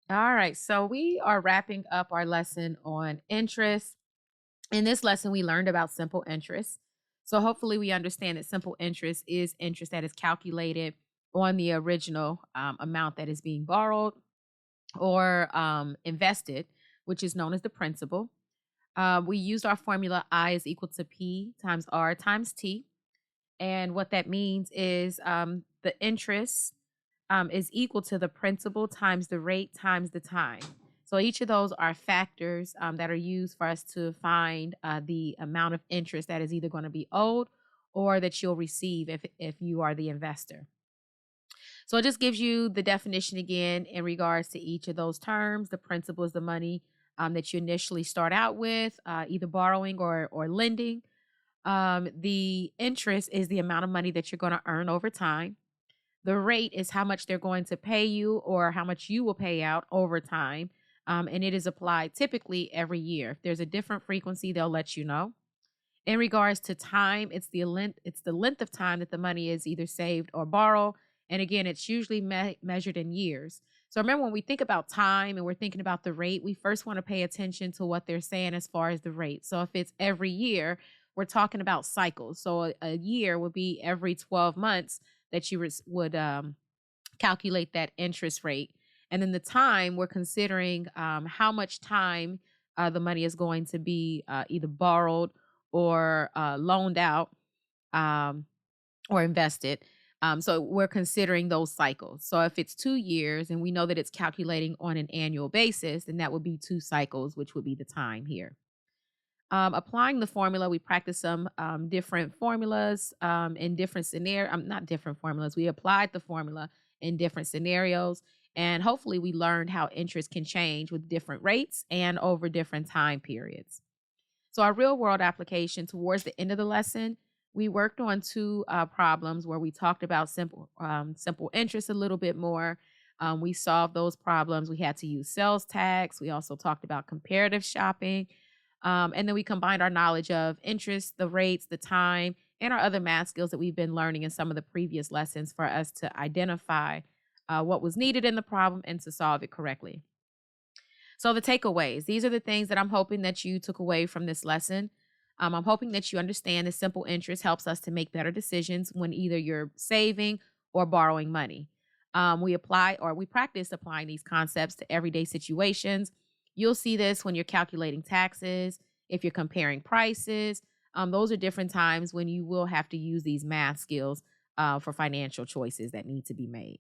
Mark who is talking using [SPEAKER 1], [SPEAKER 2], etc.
[SPEAKER 1] All right. So we are wrapping up our lesson on interest. In this lesson, we learned about simple interest. So hopefully, we understand that simple interest is interest that is calculated on the original amount that is being borrowed or invested, which is known as the principal. We used our formula I is equal to P times R times T. And what that means is the interest is equal to the principal times the rate times the time. So each of those are factors that are used for us to find the amount of interest that is either going to be owed or that you'll receive if you are the investor. So it just gives you the definition again in regards to each of those terms. The principal is the money that you initially start out with, either borrowing or lending. The interest is the amount of money that you're going to earn over time. The rate is how much they're going to pay you or how much you will pay out over time. And it is applied typically every year. If there's a different frequency, they'll let you know. In regards to time, it's the length of time that the money is either saved or borrowed. And again, it's usually measured in years. So remember, when we think about time and we're thinking about the rate, we first want to pay attention to what they're saying as far as the rate. So if it's every year, we're talking about cycles. So a year would be every 12 months that you would calculate that interest rate. And then the time, we're considering how much time the money is going to be either borrowed or loaned out um, or invested. So we're considering those cycles. So if it's 2 years and we know that it's calculating on an annual basis, then that would be 2 cycles, which would be the time here. Applying the formula, we practice some different formulas in different scenarios. Not different formulas. We applied the formula in different scenarios, and hopefully, we learned how interest can change with different rates and over different time periods. So, our real world application towards the end of the lesson, we worked on two problems where we talked about simple interest a little bit more. We solved those problems. We had to use sales tax. We also talked about comparative shopping. And then we combined our knowledge of interest, the rates, the time, and our other math skills that we've been learning in some of the previous lessons for us to identify what was needed in the problem and to solve it correctly. So, the takeaways, these are the things that I'm hoping that you took away from this lesson. I'm hoping that you understand that simple interest helps us to make better decisions when either you're saving or borrowing money. We practice applying these concepts to everyday situations. You'll see this when you're calculating taxes, if you're comparing prices. Those are different times when you will have to use these math skills for financial choices that need to be made.